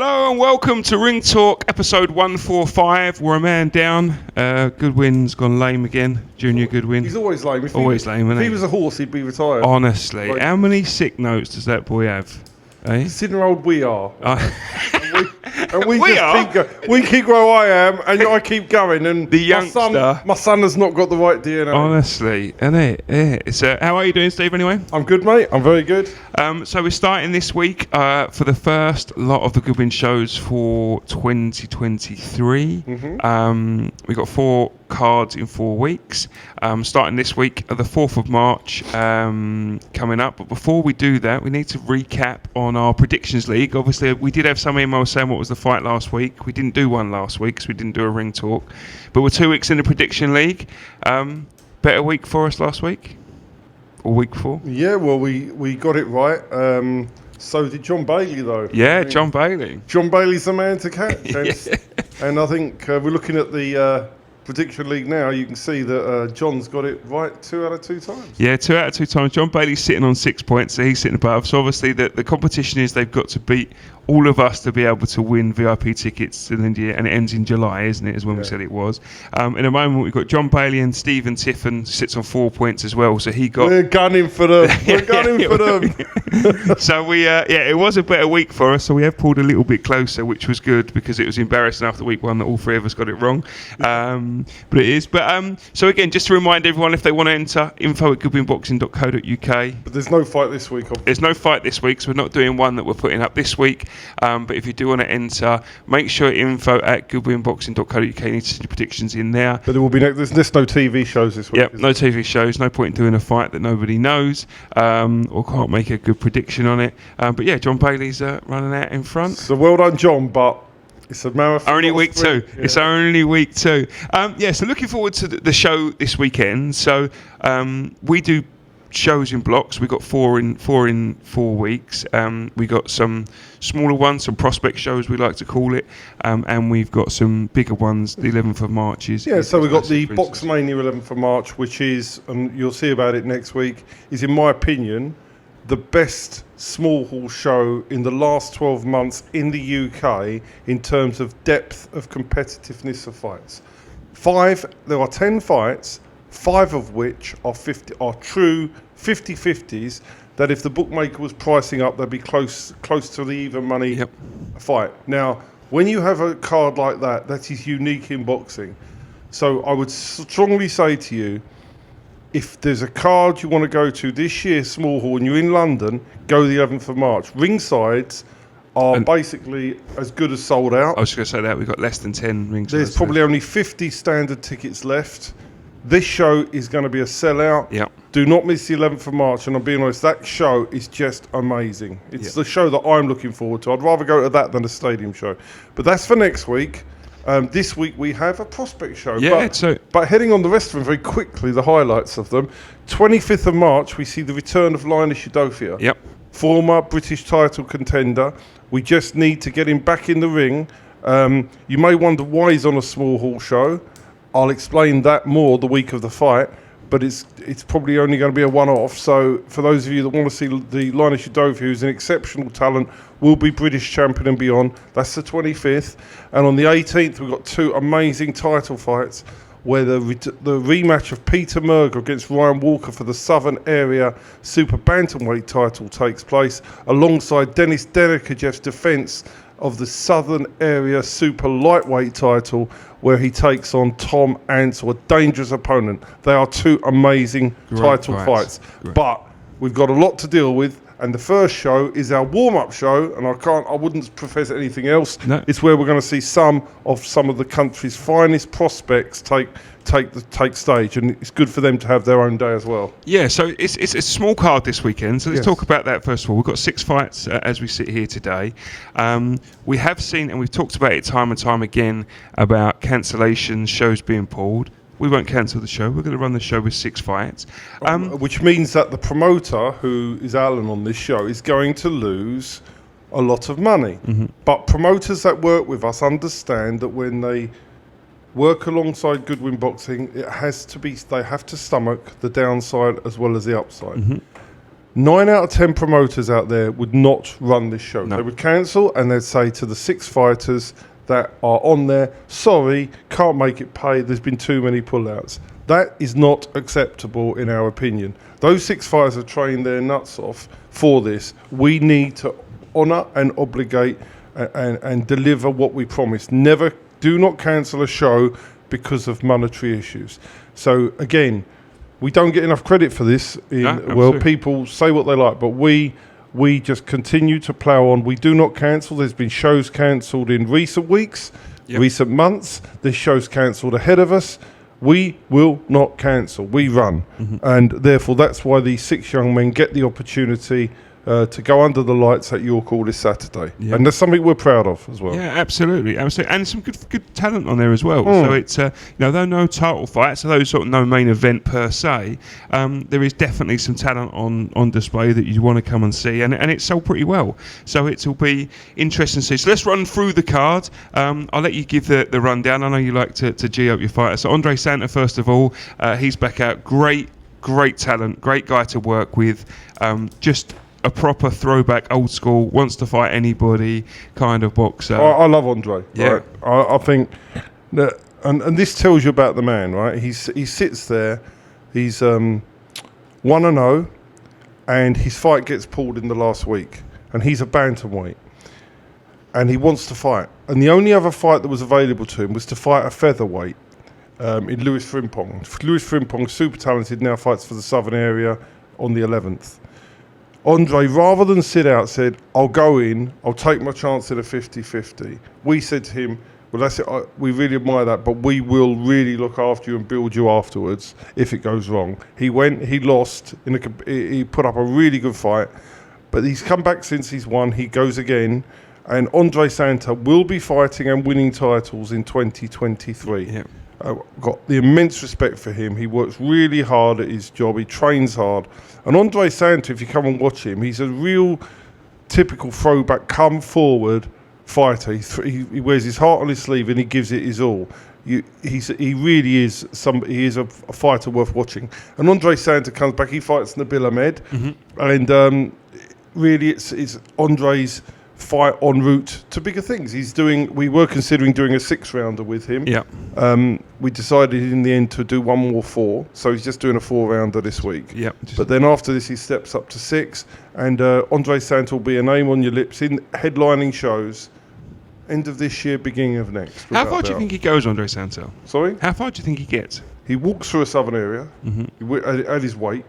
Hello and welcome to Ringtalk, episode 145. We're a man down. Goodwin's gone lame again. Junior Goodwin. He's always lame. Always lame, isn't If he? he was a horse, he'd be retired. Honestly, how many sick notes does that boy have? Eh? Considering how old we are. And we We just are? keep going. We keep where I am, and I keep going. And The youngster. my son has not got the right DNA. Honestly, isn't it? Yeah. So, how are you doing, Steve, anyway? I'm good, mate. I'm very good. So we're starting this week for the first lot of the Goodwin shows for 2023. We got 4 cards in 4 weeks. Starting this week, the 4th of March coming up. But before we do that, we need to recap on our predictions league. Obviously, we did have some emails saying what was the fight last week. We didn't do one last week because we didn't do a ring talk. But we're 2 weeks in the prediction league. Better week for us last week? Or week before? Yeah, well, we got it right. So did John Bailey, though. Yeah, John Bailey. John Bailey's the man to catch. Yeah. And I think we're looking at the prediction league now. You can see that John's got it right 2 out of 2 times. Yeah, 2 out of 2 times. John Bailey's sitting on 6 points, so he's sitting above. So obviously the competition is they've got to beat all of us to be able to win VIP tickets to India, and it ends in July, isn't it, is when we said it was. In a moment, we've got John Bailey and Stephen Tiffin sits on 4 points as well, so he got... We're gunning for them. We're gunning for them. So it was a better week for us, so we have pulled a little bit closer, which was good, because it was embarrassing after week 1 that all 3 of us got it wrong. But it is. But so again, just to remind everyone, if they want to enter, info@goodwinboxing.co.uk. But there's no fight this week, obviously. There's no fight this week, so we're not doing one that we're putting up this week. But if you do want to enter, make sure info@goodwinboxing.co.uk. You need to send your predictions in there. But there will be there's no TV shows this week. Yep, no TV shows. No point in doing a fight that nobody knows or can't make a good prediction on it. But yeah, John Bailey's running out in front. So well done, John, but it's a marathon. Only week 2. Yeah. It's only week 2. So looking forward to the show this weekend. So we do shows in blocks. We got 4 in 4 weeks. We got some smaller ones, some prospect shows we like to call it, and we've got some bigger ones. The 11th of March is So we got the Box Mania 11th of March, which is, and you'll see about it next week, is in my opinion the best small hall show in the last 12 months in the UK in terms of depth of competitiveness of fights. There are 10 fights. 5 of which are true 50-50s, that if the bookmaker was pricing up, they'd be close to the even money fight. Now, when you have a card like that, that is unique in boxing. So I would strongly say to you, if there's a card you want to go to this year, small hall, and you're in London, go the 11th of March. Ringsides are basically as good as sold out. I was going to say that we've got less than 10 ringsides. There's probably only 50 standard tickets left. This show is going to be a sellout. Yep. Do not miss the 11th of March. And I'm being honest, that show is just amazing. It's the show that I'm looking forward to. I'd rather go to that than a stadium show. But that's for next week. This week we have a prospect show. But heading on the rest of them very quickly, the highlights of them. 25th of March, we see the return of Linus Udofia. Yep. Former British title contender. We just need to get him back in the ring. You may wonder why he's on a small hall show. I'll explain that more the week of the fight, but it's probably only going to be a one-off. So for those of you that want to see the Linus Udofia, who's an exceptional talent, will be British champion and beyond, that's the 25th. And on the 18th, we've got 2 amazing title fights where the rematch of Peter Merger against Ryan Walker for the Southern Area Super Bantamweight title takes place, alongside Dennis Denikajev's defence of the Southern Area Super Lightweight title, where he takes on Tom Ansell, a dangerous opponent. They are 2 amazing title fights. But we've got a lot to deal with, and the first show is our warm-up show, and I wouldn't profess anything else. No. It's where we're going to see some of the country's finest prospects take stage, and it's good for them to have their own day as well. Yeah, so it's a small card this weekend, so let's talk about that first of all. We've got 6 fights as we sit here today. We have seen, and we've talked about it time and time again, about cancellations, shows being pulled. We won't cancel the show. We're going to run the show with 6 fights. Which means that the promoter, who is Alan on this show, is going to lose a lot of money. Mm-hmm. But promoters that work with us understand that when they work alongside Goodwin Boxing, they have to stomach the downside as well as the upside. Mm-hmm. 9 out of 10 promoters out there would not run this show. No. They would cancel, and they'd say to the 6 fighters that are on there, sorry, can't make it pay, there's been too many pullouts. That is not acceptable in our opinion. Those 6 fighters have trained their nuts off for this. We need to honour and obligate and deliver what we promised. Never, do not cancel a show because of monetary issues. So again, we don't get enough credit for this. People say what they like, but we just continue to plough on. We do not cancel. There's been shows cancelled in recent weeks, recent months. There's shows cancelled ahead of us. We will not cancel. We run. And therefore, that's why these 6 young men get the opportunity to go under the lights at York all this Saturday. And that's something we're proud of as well. Yeah, absolutely. And some good talent on there as well. So it's, though no title fights, although sort of no main event per se, there is definitely some talent on display that you want to come and see. And it's sold pretty well. So it'll be interesting to see. So let's run through the card. I'll let you give the rundown. I know you like to G up your fighter. So Andre Santa, first of all, he's back out. Great talent. Great guy to work with. Just a proper throwback, old school, wants to fight anybody kind of boxer. I love Andre. Yeah. Right? I think that, and this tells you about the man, right? He sits there, he's 1-0, and his fight gets pulled in the last week, and he's a bantamweight, and he wants to fight. And the only other fight that was available to him was to fight a featherweight in Lewis Frimpong. Lewis Frimpong, super talented, now fights for the Southern area on the 11th. Andre, rather than sit out, said, I'll go in, I'll take my chance at a 50-50. We said to him, well, that's it, we really admire that, but we will really look after you and build you afterwards if it goes wrong. He went, he lost, he put up a really good fight, but he's come back since he's won, he goes again, and Andre Santa will be fighting and winning titles in 2023. Yeah. I've got the immense respect for him. He works really hard at his job. He trains hard. And Andre Santa, if you come and watch him, he's a real typical throwback, come forward fighter. He wears his heart on his sleeve and he gives it his all. He really is he is a fighter worth watching. And Andre Santa comes back. He fights Nabil Ahmed, and really it's Andre's fight en route to bigger things. We were considering doing a 6-rounder with him. Yeah. We decided in the end to do 1 more 4, so he's just doing a 4-rounder this week. Yeah. But then after this he steps up to 6, and Andre Santa will be a name on your lips in headlining shows end of this year, beginning of next. How far do you think he goes, Andre Santa? Sorry? How far do you think he gets? He walks through a Southern area at his weight.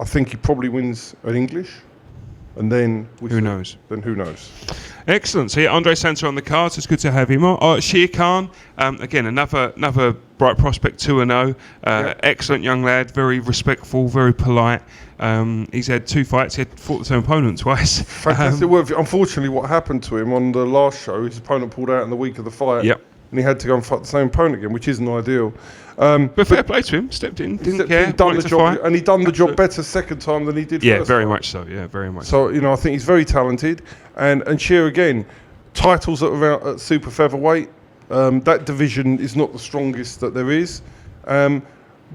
I think he probably wins an English. And then who knows? Then who knows? Excellent. So yeah, Andre Santa on the cards. It's good to have him on. Shir Khan, again, another bright prospect, 2-0. Excellent young lad, very respectful, very polite. He's had 2 fights. He had fought the same opponent twice. Fantastic work. Unfortunately, what happened to him on the last show, his opponent pulled out in the week of the fight. Yep. And he had to go and fight the same opponent again, which isn't ideal. But fair play to him. Stepped in, didn't care. Done the job, and he done the job better second time than he did first. Yeah, very much so. Yeah, very much. So I think he's very talented, and Shear again, titles at super featherweight. That division is not the strongest that there is.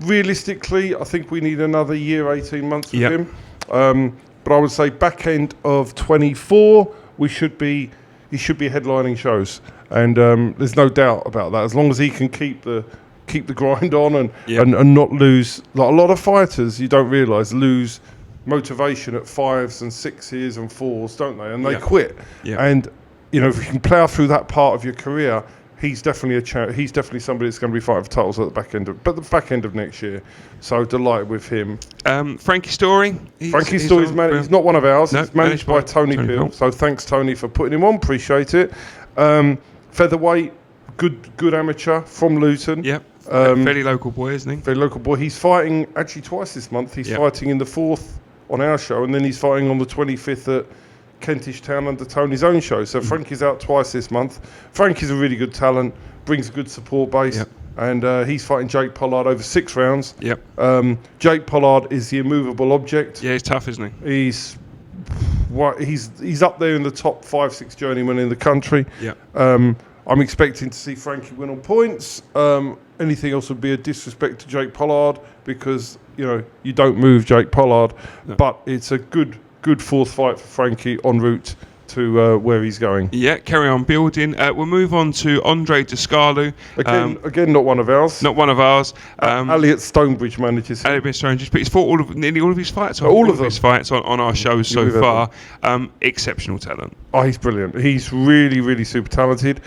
Realistically, I think we need another year, 18 months with him. But I would say back end of 24, he should be headlining shows, and there's no doubt about that. As long as he can keep the grind on and not lose. Like a lot of fighters, you don't realise, lose motivation at 5s and 6s and 4s, don't they? And they quit. Yeah. And if you can plough through that part of your career, he's definitely he's definitely somebody that's going to be fighting for titles at the back end of next year. So delighted with him. Frankie Story. Frankie Story's he's not one of ours. No, he's managed by Tony Peel. So thanks, Tony, for putting him on. Appreciate it. Featherweight, good amateur from Luton. Yep. Fairly local boy, isn't he? Very local boy. He's fighting actually twice this month. He's fighting in the 4th on our show, and then he's fighting on the 25th at Kentish Town under Tony's own show. So Frankie's out twice this month. Frankie's a really good talent, brings a good support base, and he's fighting Jake Pollard over 6 rounds. Yep. Jake Pollard is the immovable object. Yeah, he's tough, isn't he? He's up there in the top 5-6 journeymen in the country. Yeah. I'm expecting to see Frankie win on points. Anything else would be a disrespect to Jake Pollard, because you don't move Jake Pollard, but it's a good fourth fight for Frankie en route to where he's going. Yeah, carry on building. We'll move on to Andre Descalu. Again, not one of ours. Not one of ours. Elliot Stonebridge manages him. Elliot Stonebridge, but he's fought nearly all of his fights. His fights on our shows so far. Exceptional talent. Oh, he's brilliant. He's really, really super talented.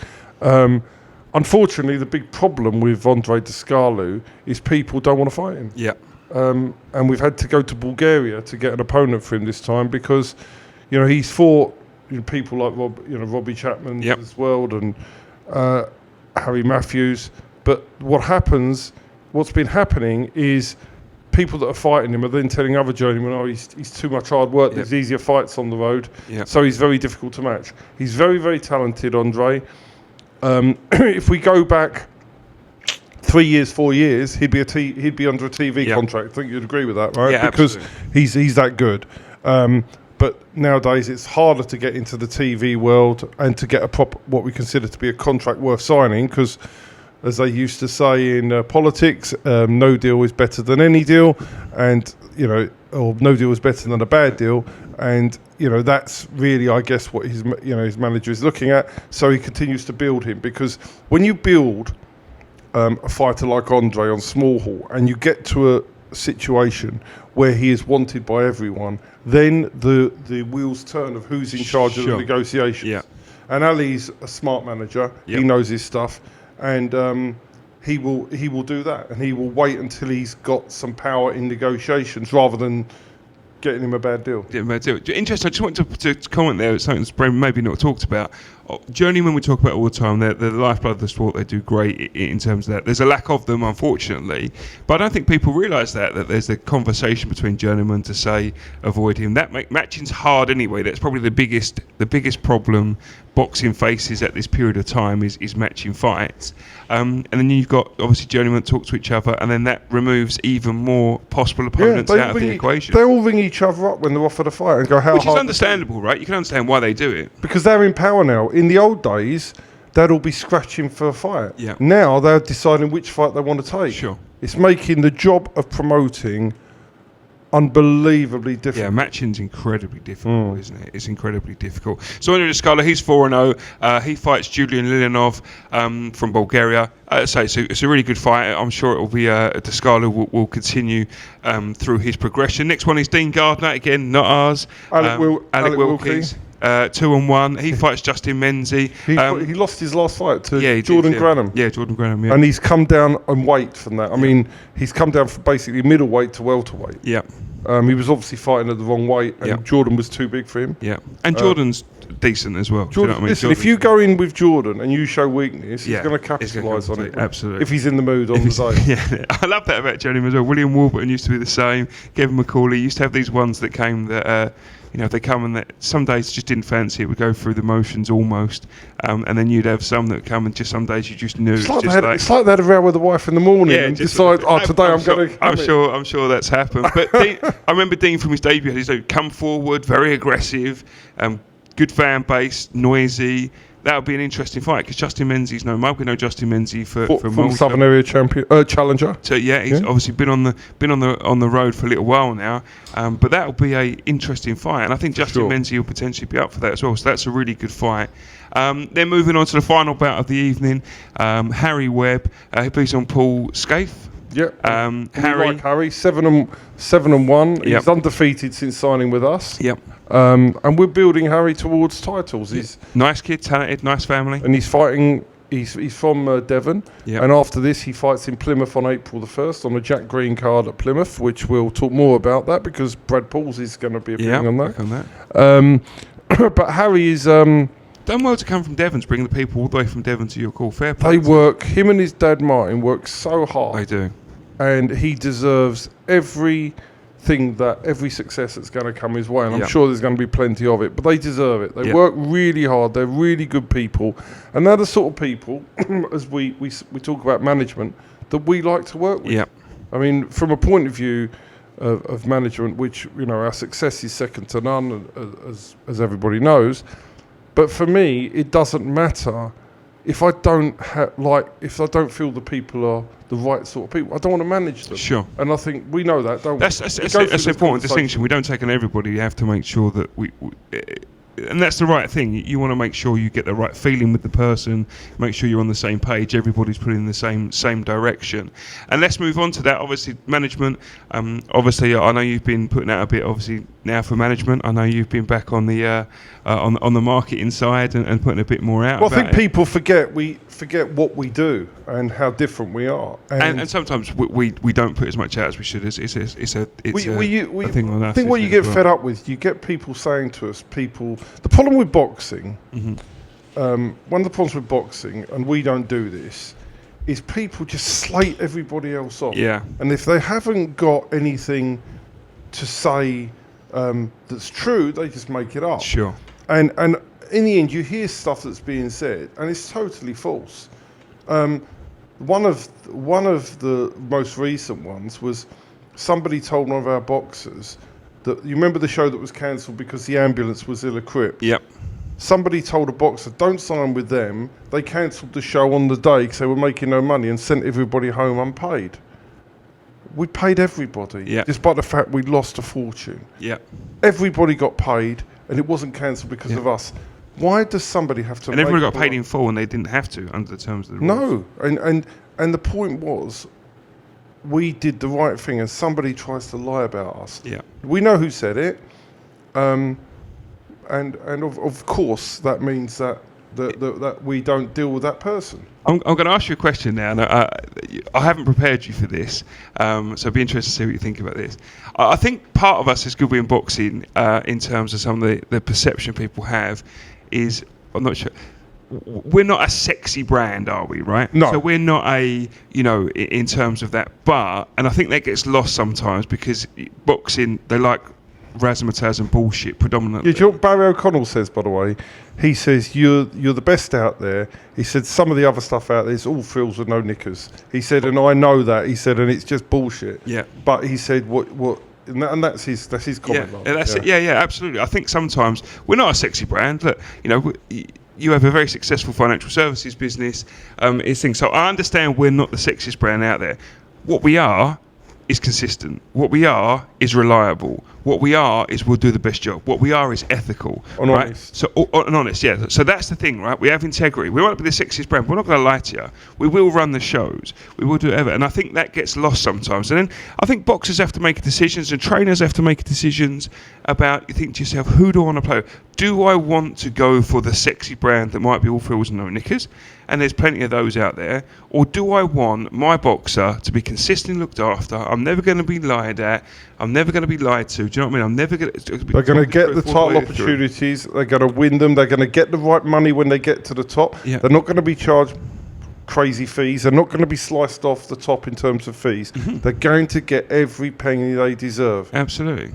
Unfortunately, the big problem with Andre Descalu is people don't want to fight him. Yeah. And we've had to go to Bulgaria to get an opponent for him this time because, he's fought people like Robbie Chapman of this world and Harry Matthews. But what's been happening is people that are fighting him are then telling other journeymen, he's too much hard work, there's easier fights on the road. So he's very difficult to match. He's very, very talented, Andre. If we go back 3 years, 4 years, he'd be under a TV contract. I think you'd agree with that, right? Yeah, because absolutely. he's that good. But nowadays it's harder to get into the TV world and to get what we consider to be a contract worth signing because, as they used to say in politics, no deal is better than any deal, and or no deal is better than a bad deal, and that's really, I guess, what his manager is looking at. So he continues to build him because when you build a fighter like Andre on small hall and you get to a situation where he is wanted by everyone, then the wheels turn of who's in charge of the negotiations. Yeah. And Ali's a smart manager. He knows his stuff, and he will do that, and he will wait until he's got some power in negotiations rather than getting him a bad deal. Interesting. I just want to comment there. Something that's maybe not talked about. Journeymen we talk about all the time. They're the lifeblood of the sport. They do great in terms of that. There's a lack of them, unfortunately, but I don't think people realise that there's a conversation between journeymen to say avoid him. Matching's hard anyway. That's probably the biggest problem boxing faces at this period of time is matching fights. And then you've got obviously journeymen talk to each other, and then that removes even more possible opponents out of the equation. They all ring each other up when they're offered a fight and go, "How hard?" Which is understandable, right? You can understand why they do it because they're in power now. In the old days, they'd all be scratching for a fight. Yeah. Now they're deciding which fight they want to take. Sure. It's making the job of promoting unbelievably difficult. Yeah, matching's incredibly difficult, isn't it? It's incredibly difficult. So Andre Descalu, he's 4-0. He fights Julian Lilinov from Bulgaria. So it's a really good fight. I'm sure it will be Descalu will continue through his progression. Next one is Dean Gardner, again, not ours. Alec Wilkie. 2-1. He fights Justin Menzie. He lost his last fight to Jordan Granham. Yeah, Jordan Granham, yeah. And he's come down in weight from that. I mean, he's come down from basically middleweight to welterweight. Yeah. He was obviously fighting at the wrong weight, and Jordan was too big for him. Yeah. And Jordan's decent as well. Jordan, do you know what I mean? Listen, if you go in with Jordan and you show weakness, he's going to capitalise on it. Absolutely. If he's in the mood on the day. Yeah, I love that about Johnny as well. William Warburton used to be the same. Kevin McCauley used to have these ones that came that... they come and some days just didn't fancy it, would go through the motions almost, and then you'd have some that would come and just some days you just knew. It's like they had a row with the wife in the morning and decide, today I'm going to... I'm sure that's happened. But Dean, I remember Dean from his debut, he's come forward, very aggressive, good fan base, noisy. That would be an interesting fight because Justin Menzie's no mug. We know Justin Menzie from Southern Area challenger. So he's obviously been on the road for a little while now. But that will be a interesting fight, and I think Justin Menzie will potentially be up for that as well. So that's a really good fight. Then moving on to the final bout of the evening, Harry Webb. He plays on Paul Scaife. Yeah, Harry 7-1. He's undefeated since signing with us. Yep. And we're building Harry towards titles. He's nice kid, talented, nice family. And he's fighting. He's from Devon. Yep. And after this, he fights in Plymouth on April the 1st on a Jack Green card at Plymouth, which we'll talk more about that because Brad Pauls is going to be appearing on that. But Harry is. Done well to come from Devon, to bring the people all the way from Devon to your call. Fair play. Him and his dad Martin work so hard. They do. And he deserves every success that's going to come his way. And I'm sure there's going to be plenty of it. But they deserve it. They work really hard. They're really good people. And they're the sort of people, as we talk about management, that we like to work with. Yep. I mean, from a point of view of management, which, our success is second to none, as everybody knows. But for me, it doesn't matter if I don't if I don't feel the people are the right sort of people, I don't want to manage them. Sure. And I think we know that, don't we? That's an important distinction. We don't take on everybody. You have to make sure that and that's the right thing. You want to make sure you get the right feeling with the person, make sure you're on the same page, everybody's putting in the same direction. And let's move on to that. Obviously, management. Obviously, I know you've been putting out a bit, obviously, now for management. I know you've been back on the on the marketing side and putting a bit more out. Well, I think people forget what we do and how different we are. And sometimes we don't put as much out as we should. It's a thing on us. I think what you get fed up with, you get people saying to us, the problem with boxing, one of the problems with boxing, and we don't do this, is people just slate everybody else off. Yeah. And if they haven't got anything to say that's true, they just make it up. Sure. And in the end, you hear stuff that's being said, and it's totally false. One of the most recent ones was somebody told one of our boxers that, you remember the show that was cancelled because the ambulance was ill-equipped? Yep. Somebody told a boxer, don't sign with them. They cancelled the show on the day because they were making no money and sent everybody home unpaid. We paid everybody, despite the fact we lost a fortune. Yep. Everybody got paid, and it wasn't cancelled because of us. Why does somebody have to? And everybody got paid in full, and they didn't have to under the terms of the rules. No, and the point was, we did the right thing, and somebody tries to lie about us. Yeah. We know who said it, and of course that means that we don't deal with that person. I'm going to ask you a question now. And I haven't prepared you for this, so I'd be interested to see what you think about this. I think part of us as Goodwin Boxing, in terms of some of the perception people have, is, I'm not sure, we're not a sexy brand, are we, right? No. So we're not in terms of that. And I think that gets lost sometimes because boxing, they like razzmatazz and bullshit predominantly. Yeah, do you know what Barry O'Connell says, by the way? He says, you're the best out there. He said, some of the other stuff out there is all frills with no knickers. He said, and I know that. He said, and it's just bullshit. Yeah. But he said, and that's his comment. Yeah, absolutely. I think sometimes we're not a sexy brand. Look, you have a very successful financial services business. So I understand we're not the sexiest brand out there. What we are is consistent. What we are is reliable. What we are is we'll do the best job. What we are is ethical, and right? Honest. So and honest, yeah. So that's the thing, right? We have integrity. We won't be the sexiest brand. We're not going to lie to you. We will run the shows. We will do whatever. And I think that gets lost sometimes. And then I think boxers have to make decisions, and trainers have to make decisions about. You think to yourself, who do I want to play with? Do I want to go for the sexy brand that might be all frills and no knickers? And there's plenty of those out there. Or do I want my boxer to be consistently looked after? I'm never going to be lied at. I'm never going to be lied to. Do you know what I mean? I'm never going to. They're going to get the title opportunities. They're going to win them. They're going to get the right money when they get to the top. Yeah. They're not going to be charged crazy fees. They're not going to be sliced off the top in terms of fees. Mm-hmm. They're going to get every penny they deserve. Absolutely.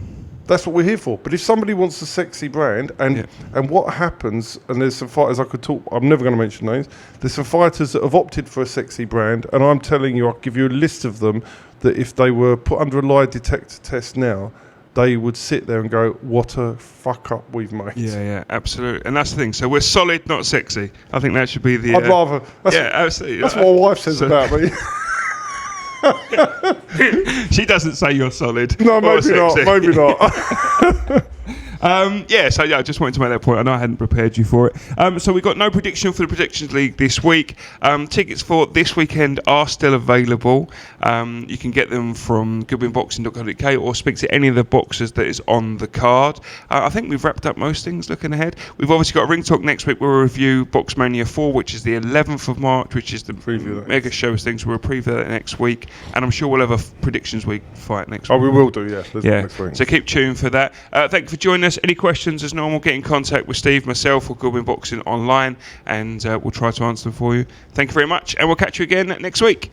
That's what we're here for. But if somebody wants a sexy brand, and what happens, and there's some fighters I could talk, I'm never going to mention names, there's some fighters that have opted for a sexy brand, and I'm telling you, I'll give you a list of them, that if they were put under a lie detector test now, they would sit there and go, what a fuck up we've made. Yeah, absolutely. And that's the thing. So we're solid, not sexy. I think that should be the... I'd rather... absolutely. That's what my wife says about me. She doesn't say you're solid. No, maybe not. I just wanted to make that point. I know I hadn't prepared you for it. So we've got no prediction for the Predictions League this week. Tickets for this weekend are still available. You can get them from goodwinboxing.co.uk or speak to any of the boxers that is on the card. I think we've wrapped up most things looking ahead. We've obviously got a Ringtalk next week. We'll review Boxmania 4, which is the 11th of March, which is the mega show things. We'll preview that next week. And I'm sure we'll have a Predictions Week fight next week. Oh, we will do, next week. So keep tuned for that. Thank you for joining us. Any questions, as normal, get in contact with Steve, myself, or Goodwin Boxing online, and we'll try to answer them for you. Thank you very much, and we'll catch you again next week.